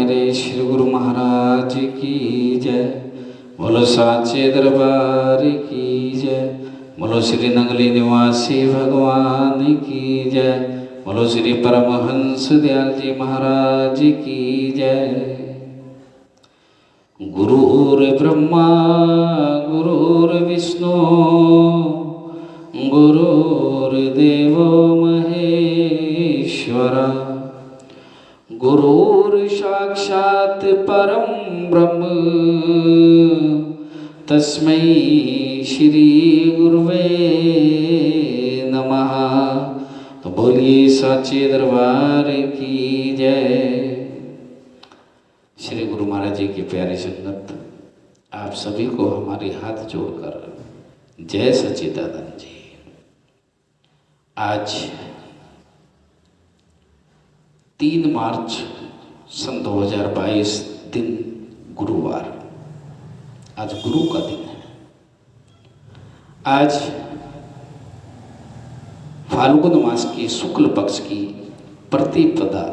मेरे श्री गुरु महाराज की जय। बोलो साचे दरबार की जय। बोलो श्री नंगली निवासी भगवान की जय। बोलो श्री परमहंस दयाल जी महाराज की जय। गुरुर्ब्रह्मा गुरुर्विष्णु गुरुर्देवो महेश्वरा गुरुर्साक्षात् परम ब्रह्म तस्मै श्री गुरुवे नमः। तो बोलिए साचे दरबार की जय। श्री गुरु महाराज जी की प्यारी संगत, आप सभी को हमारे हाथ जोड़कर जय सच्चिदानंद जी। आज 3 मार्च सन 2022 दिन गुरुवार, आज गुरु का दिन है। आज फाल्गुन मास की शुक्ल पक्ष की प्रतिपदा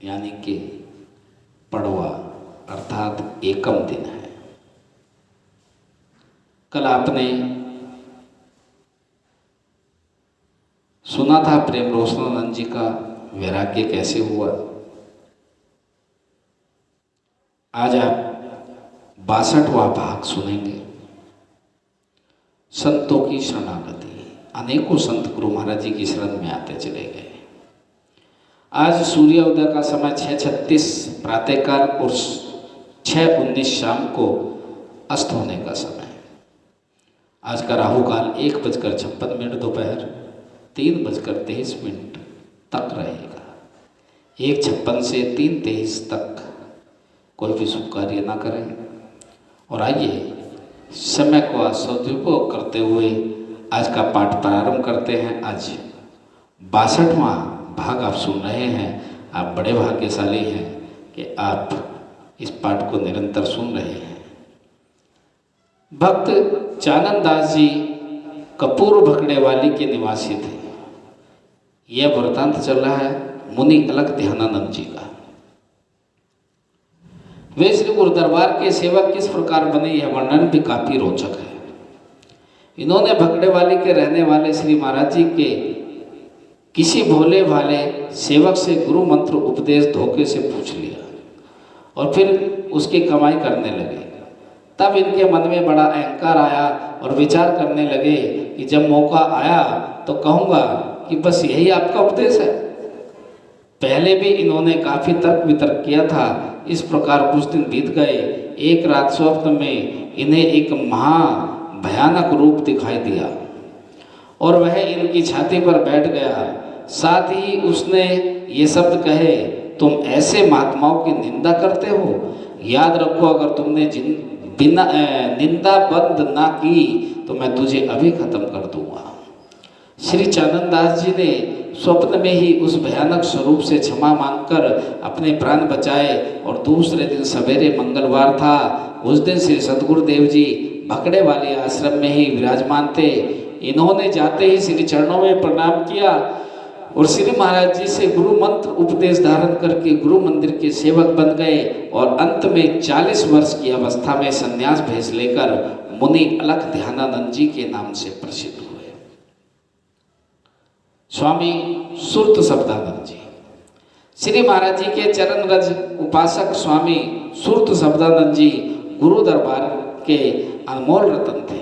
यानी कि पड़वा अर्थात एकम दिन है। कल आपने सुना था प्रेम रोशनानंद जी का वैराग्य कैसे हुआ। आज आप 62वां भाग सुनेंगे, संतों की शरणागति। अनेकों संत गुरु महाराज जी की शरण में आते चले गए। आज सूर्योदय का समय 6:36 प्रातःकाल और 6:19 शाम को अस्त होने का समय। आज का राहु काल 1:56 दोपहर 3:23 तक रहेगा। 1:56 से 3:23 तक कोई भी शुभ कार्य ना करें। और आइए समय को सदुपयोग करते हुए आज का पाठ प्रारंभ करते हैं। आज 62वां भाग आप सुन रहे हैं। आप बड़े भाग्यशाली हैं कि आप इस पाठ को निरंतर सुन रहे हैं। भक्त चानन दास जी कपूर भकड़ेवाली के निवासी थे। यह वृत्तांत चल रहा है मुनि अलग ध्यानानंद जी का। वे श्री गुरु दरबार के सेवक किस प्रकार बने, यह वर्णन भी काफी रोचक है। इन्होंने भकड़ेवाली के रहने वाले श्री महाराज जी के किसी भोले भाले सेवक से गुरु मंत्र उपदेश धोखे से पूछ लिया और फिर उसकी कमाई करने लगे। तब इनके मन में बड़ा अहंकार आया और विचार करने लगे कि जब मौका आया तो कहूँगा कि बस यही आपका उपदेश है। पहले भी इन्होंने काफ़ी तर्क वितर्क किया था। इस प्रकार कुछ दिन बीत गए। एक रात स्वप्न में इन्हें एक महा भयानक रूप दिखाई दिया और वह इनकी छाती पर बैठ गया। साथ ही उसने ये शब्द कहे, तुम ऐसे महात्माओं की निंदा करते हो। याद रखो, अगर तुमने बिना निंदा बंद ना की तो मैं तुझे अभी खत्म कर दूंगा। श्री चानन दास जी ने स्वप्न में ही उस भयानक स्वरूप से क्षमा मांगकर अपने प्राण बचाए। और दूसरे दिन सवेरे मंगलवार था। उस दिन श्री सद्गुरुदेव जी भकड़े वाले आश्रम में ही विराजमान थे। इन्होंने जाते ही श्री चरणों में प्रणाम किया और श्री महाराज जी से गुरु मंत्र उपदेश धारण करके गुरु मंदिर के सेवक बन गए। और अंत में 40 वर्ष की अवस्था में संन्यास भेष लेकर मुनि अलख ध्यानानंद जी के नाम से प्रसिद्ध हुए। स्वामी सुरत शब्दानंद जी, श्री महाराज जी के चरण रज उपासक स्वामी सुरत शब्दानंद जी गुरु दरबार के अनमोल रतन थे।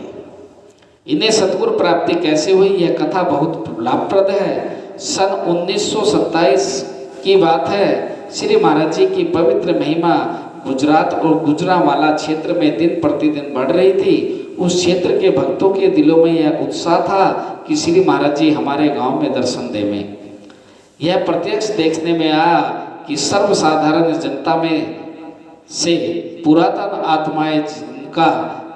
इन्हें सतगुरु प्राप्ति कैसे हुई, यह कथा बहुत लाभप्रद है। सन 1927 की बात है। श्री महाराज जी की पवित्र महिमा गुजरात और गुजरांवाला क्षेत्र में दिन प्रतिदिन बढ़ रही थी। उस क्षेत्र के भक्तों के दिलों में यह उत्साह था कि श्री महाराज जी हमारे गांव में दर्शन देवें। यह प्रत्यक्ष देखने में आया कि सर्वसाधारण जनता में से पुरातन आत्माएं जिनका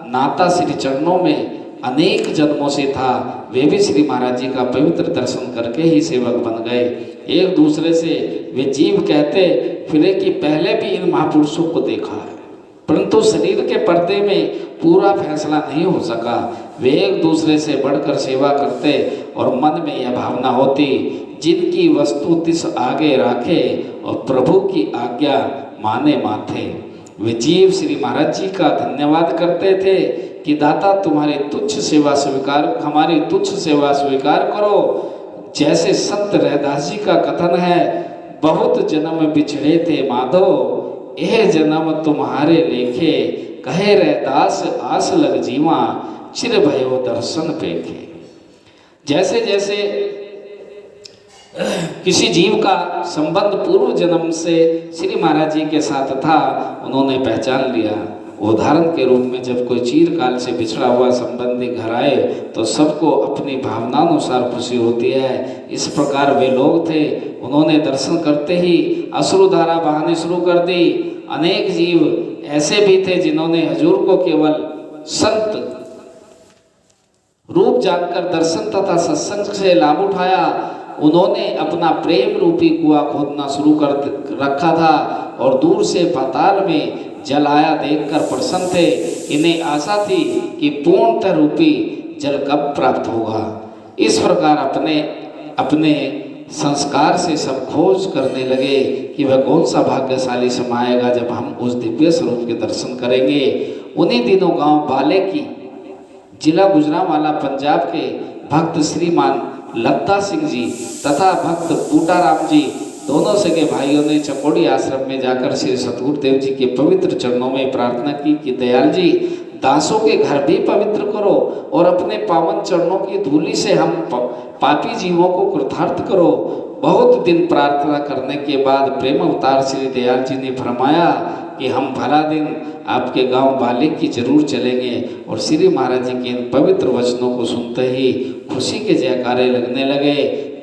नाता श्री चरणों में अनेक जन्मों से था, वे भी श्री महाराज जी का पवित्र दर्शन करके ही सेवक बन गए। एक दूसरे से वे जीव कहते फिरे कि पहले भी इन महापुरुषों को देखा है, परंतु शरीर के पर्दे में पूरा फैसला नहीं हो सका। वे एक दूसरे से बढ़कर सेवा करते और मन में यह भावना होती, जिनकी वस्तु तिस आगे राखे और प्रभु की आज्ञा माने माथे। वे जीव श्री महाराज जी का धन्यवाद करते थे कि दाता तुम्हारी तुच्छ सेवा स्वीकार, हमारी तुच्छ सेवा स्वीकार करो। जैसे संत रैदास जी का कथन है, बहुत जन्म बिछड़े थे माधो, यह जन्म तुम्हारे लेखे, कहे रैदास आस लग जीवा, चिर भयो दर्शन पेखे। जैसे जैसे किसी जीव का संबंध पूर्व जन्म से श्री महाराज जी के साथ था, उन्होंने पहचान लिया। उदाहरण के रूप में जब कोई चिरकाल से बिछड़ा हुआ संबंधी घर आए तो सबको अपनी भावनानुसार खुशी होती है। इस प्रकार वे लोग थे, उन्होंने दर्शन करते ही अश्रुधारा बहानी शुरू कर दी। अनेक जीव ऐसे भी थे जिन्होंने हजूर को केवल संत रूप जानकर दर्शन तथा सत्संग से लाभ उठाया। उन्होंने अपना प्रेम रूपी कुआं खोदना शुरू कर रखा था और दूर से पाताल में जल आया देखकर प्रसन्न थे। इन्हें आशा थी कि पूर्णतः रूपी जल कब प्राप्त होगा। इस प्रकार अपने अपने संस्कार से सब खोज करने लगे कि वह कौन सा भाग्यशाली समय आएगा जब हम उस दिव्य स्वरूप के दर्शन करेंगे। उन्हीं दिनों गांव बाले की, जिला गुजरांवाला, पंजाब के भक्त श्रीमान लद्दा सिंह जी तथा भक्त बूटाराम जी, दोनों सगे भाइयों ने चकोड़ी आश्रम में जाकर श्री सतगुरुदेव जी के पवित्र चरणों में प्रार्थना की कि दयाल जी, दासों के घर भी पवित्र करो और अपने पावन चरणों की धूलि से हम पापी जीवों को कृतार्थ करो। बहुत दिन प्रार्थना करने के बाद प्रेम अवतार श्री दयाल जी ने फरमाया कि हम भला दिन आपके गांव बाले की जरूर चलेंगे। और श्री महाराज जी के इन पवित्र वचनों को सुनते ही खुशी के जयकारे लगने लगे।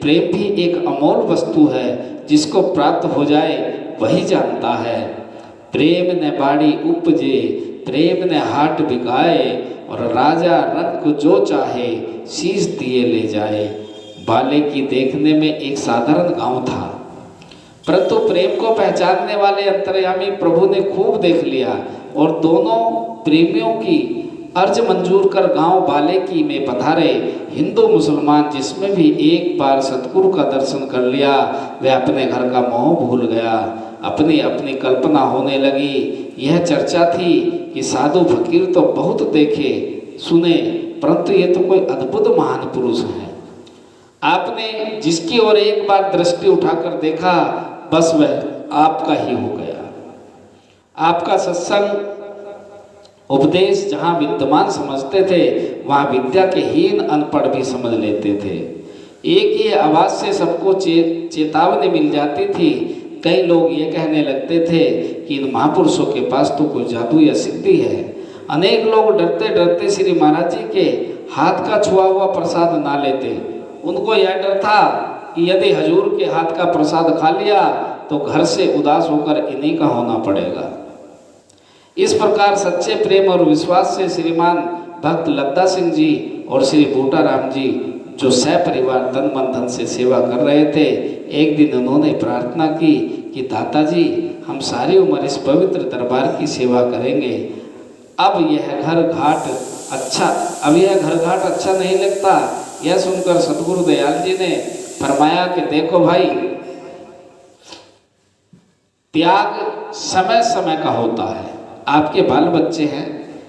प्रेम भी एक अमोल वस्तु है, जिसको प्राप्त हो जाए वही जानता है। प्रेम ने बाड़ी उपजे, प्रेम ने हाट बिकाए, और राजा रंग जो चाहे शीश दिए ले जाए। बाले की देखने में एक साधारण गांव था, परंतु प्रेम को पहचानने वाले अंतर्यामी प्रभु ने खूब देख लिया और दोनों प्रेमियों की अर्ज मंजूर कर गांव बाले की में पधारे। हिंदू मुसलमान जिसमें भी एक बार सतगुरु का दर्शन कर लिया, वह अपने घर का मोह भूल गया। अपनी अपनी कल्पना होने लगी। यह चर्चा थी कि साधु फकीर तो बहुत देखे सुने, परंतु ये तो कोई अद्भुत महान पुरुष है। आपने जिसकी ओर एक बार दृष्टि उठाकर देखा, बस वह आपका ही हो गया। आपका सत्संग उपदेश जहाँ विद्यमान समझते थे, वहाँ विद्या के हीन अनपढ़ भी समझ लेते थे। एक ही आवाज से सबको चेतावनी मिल जाती थी। कई लोग ये कहने लगते थे कि इन महापुरुषों के पास तो कोई जादू या सिद्धि है। अनेक लोग डरते डरते श्री महाराज जी के हाथ का छुआ हुआ प्रसाद ना लेते। उनको यह डर था कि यदि हजूर के हाथ का प्रसाद खा लिया तो घर से उदास होकर इन्हीं का होना पड़ेगा। इस प्रकार सच्चे प्रेम और विश्वास से श्रीमान भक्त लद्दा सिंह जी और श्री बूटाराम जी, जो सपरिवार तन मन धन से सेवा कर रहे थे, एक दिन उन्होंने प्रार्थना की कि दाता जी, हम सारी उम्र इस पवित्र दरबार की सेवा करेंगे। अब यह घर घाट अच्छा नहीं लगता। यह सुनकर सतगुरु दयाल जी ने फरमाया कि देखो भाई, त्याग समय समय का होता है। आपके बाल बच्चे हैं,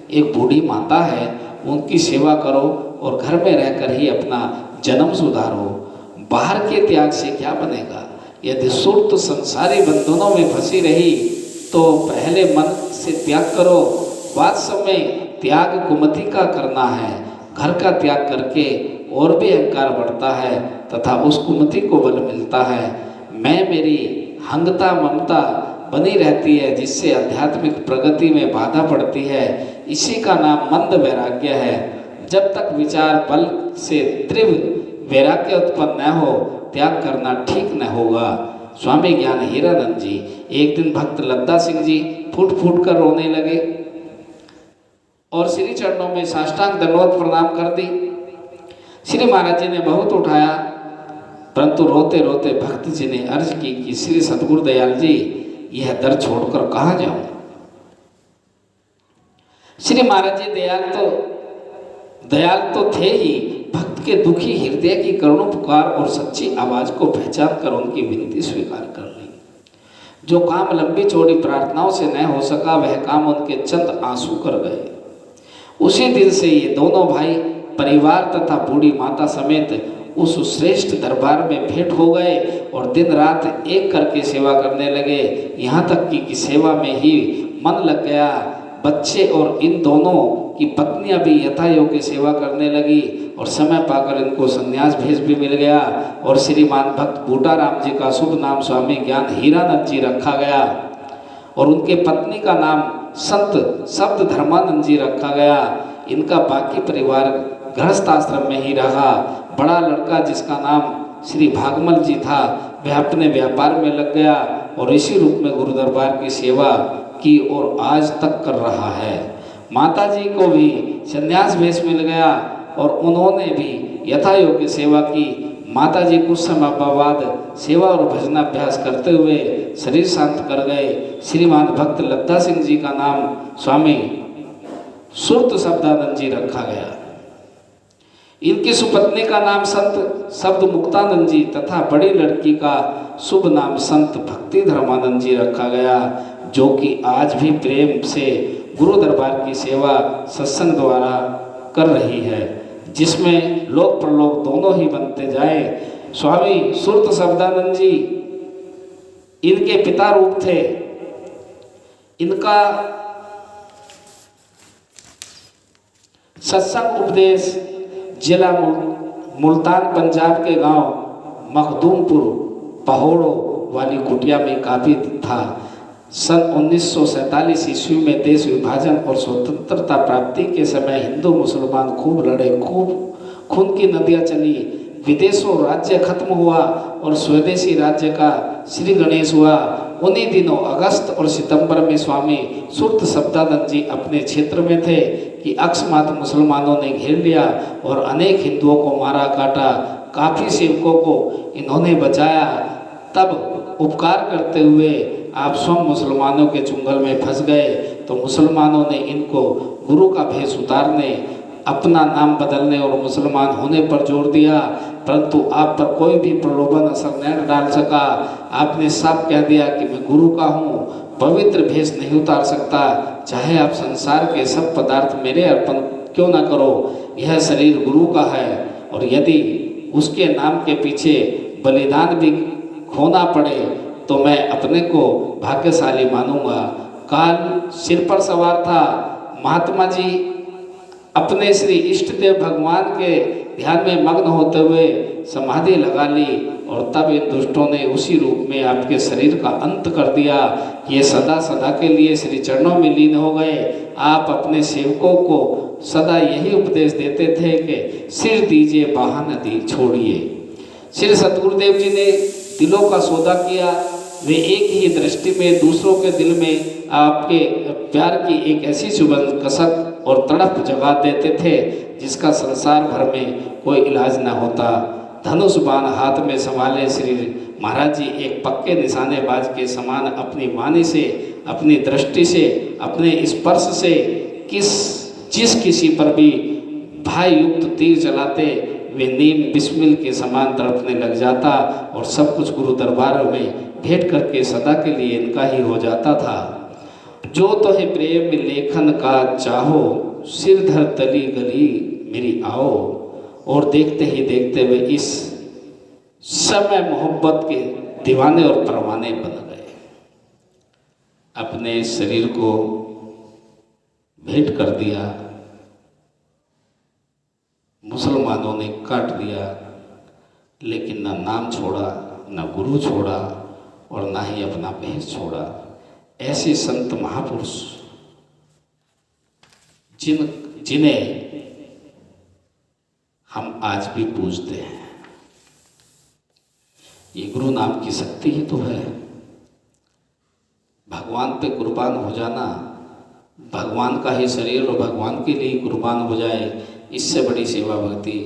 एक बूढ़ी माता है, उनकी सेवा करो और घर में रहकर ही अपना जन्म सुधारो। बाहर के त्याग से क्या बनेगा? यदि सुर्त संसारी बंधनों में फंसी रही तो पहले मन से त्याग करो। वास्तव में त्याग कुमति का करना है। घर का त्याग करके और भी अहंकार बढ़ता है तथा उस कुमति को बल मिलता है। मैं मेरी हंगता ममता बनी रहती है, जिससे आध्यात्मिक प्रगति में बाधा पड़ती है। इसी का नाम मंद वैराग्य है। जब तक विचार बल से तीव्र वैराग्य उत्पन्न न हो, त्याग करना ठीक न होगा। स्वामी ज्ञान हीरानंद जी एक दिन भक्त लद्दा सिंह जी फूट फूट कर रोने लगे और श्री चरणों में साष्टांग दंडवत प्रणाम कर दी। श्री महाराज जी ने बहुत उठाया, परंतु रोते रोते भक्त जी ने अर्ज की कि श्री सतगुरु दयाल जी, यह दर छोड़कर कहाँ जाऊं। श्री महाराज जी दयाल तो थे ही, भक्त के दुखी हृदय की करुण पुकार और सच्ची आवाज को पहचान कर उनकी विनती स्वीकार कर ली। जो काम लंबी चौड़ी प्रार्थनाओं से न हो सका वह काम उनके चंद आंसू कर गए। उसी दिन से ये दोनों भाई परिवार तथा बूढ़ी माता समेत उस श्रेष्ठ दरबार में भेंट हो गए और दिन रात एक करके सेवा करने लगे। यहाँ तक कि सेवा में ही मन लग गया। बच्चे और इन दोनों की पत्नियां भी यथा योग्य सेवा करने लगी और समय पाकर इनको संन्यास भेष भी मिल गया और श्रीमान भक्त बूटाराम जी का शुभ नाम स्वामी ज्ञान हीरानंद जी रखा गया और उनके पत्नी का नाम संत शब्द धर्मानंद जी रखा गया। इनका बाकी परिवार गृहस्थ आश्रम में ही रहा। बड़ा लड़का जिसका नाम श्री भागमल जी था वह अपने व्यापार में लग गया और इसी रूप में गुरु दरबार की सेवा की और आज तक कर रहा है। माता जी को भी संन्यास भेष मिल गया और उन्होंने भी यथा योग्य सेवा की। माता जी कुछ समय बाद सेवा और भजनाभ्यास करते हुए शरीर शांत कर गए। श्रीमान भक्त लद्दा सिंह जी का नाम स्वामी सुरत शब्दानंद जी रखा गया। इनकी सुपत्नी का नाम संत शब्द मुक्तानंद जी तथा बड़ी लड़की का शुभ नाम संत भक्ति धर्मानंद जी रखा गया, जो कि आज भी प्रेम से गुरु दरबार की सेवा सत्संग द्वारा कर रही है, जिसमें लोक परलोक दोनों ही बनते जाए। स्वामी सुरत शब्दानंद जी इनके पिता रूप थे। इनका सत्संग उपदेश जिला मुल्तान पंजाब के गांव मखदूमपुर पहाड़ों वाली कुटिया में काफी था। सन 1947 ईस्वी में देश विभाजन और स्वतंत्रता प्राप्ति के समय हिंदू मुसलमान खूब लड़े, खूब खून की नदियां चली। विदेशों राज्य खत्म हुआ और स्वदेशी राज्य का श्री गणेश हुआ। उन्हीं दिनों अगस्त और सितंबर में स्वामी सुरत शब्दानंद जी अपने क्षेत्र में थे कि अकस्मात मुसलमानों ने घेर लिया और अनेक हिंदुओं को मारा काटा। काफ़ी सेवकों को इन्होंने बचाया। तब उपकार करते हुए आप स्वयं मुसलमानों के चुंगल में फंस गए तो मुसलमानों ने इनको गुरु का भेष उतारने, अपना नाम बदलने और मुसलमान होने पर जोर दिया, परंतु आप पर कोई भी प्रलोभन असर नहीं डाल सका। आपने साफ कह दिया कि मैं गुरु का हूँ, पवित्र भेष नहीं उतार सकता, चाहे आप संसार के सब पदार्थ मेरे अर्पण क्यों ना करो। यह शरीर गुरु का है और यदि उसके नाम के पीछे बलिदान भी खोना पड़े तो मैं अपने को भाग्यशाली मानूंगा। काल सिर पर सवार था। महात्मा जी अपने श्री इष्ट देव भगवान के ध्यान में मग्न होते हुए समाधि लगा ली और तब इन दुष्टों ने उसी रूप में आपके शरीर का अंत कर दिया। ये सदा सदा के लिए श्री चरणों में लीन हो गए। आप अपने सेवकों को सदा यही उपदेश देते थे कि सिर दीजिए बाहा नदी छोड़िए। श्री सतगुरुदेव जी ने दिलों का सौदा किया। वे एक ही दृष्टि में दूसरों के दिल में आपके प्यार की एक ऐसी सुगंध कसक और तड़प जगा देते थे जिसका संसार भर में कोई इलाज न होता। धनुष बाण हाथ में संभाले श्री महाराज जी एक पक्के निशानेबाज के समान अपनी वाणी से, अपनी दृष्टि से, अपने स्पर्श से जिस किसी पर भी भाई युक्त तीर चलाते वे नीम बिस्मिल के समान तड़पने लग जाता और सब कुछ गुरु दरबार में भेंट करके सदा के लिए इनका ही हो जाता था। जो तो है प्रेम लेखन का चाहो, सिर धर तली गली मेरी आओ। और देखते ही देखते वे इस समय मोहब्बत के दीवाने और परवाने बन गए। अपने शरीर को भेंट कर दिया, मुसलमानों ने काट दिया, लेकिन न नाम छोड़ा, न गुरु छोड़ा और न ही अपना भेष छोड़ा। ऐसे संत महापुरुष जिन्हें हम आज भी पूजते हैं, ये गुरु नाम की शक्ति ही तो है। भगवान पे कुर्बान हो जाना, भगवान का ही शरीर और भगवान के लिए कुर्बान हो जाए, इससे बड़ी सेवा भक्ति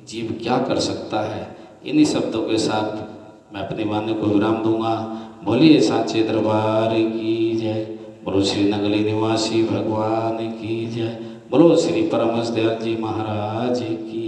जीव क्या कर सकता है। इन्हीं शब्दों के साथ मैं अपनी वाणी को विराम दूंगा। बोलिए साचे दरबार की जय, बोलो श्री नगली निवासी भगवान की जय, बोलो श्री परमहंस दयाल जी महाराज की।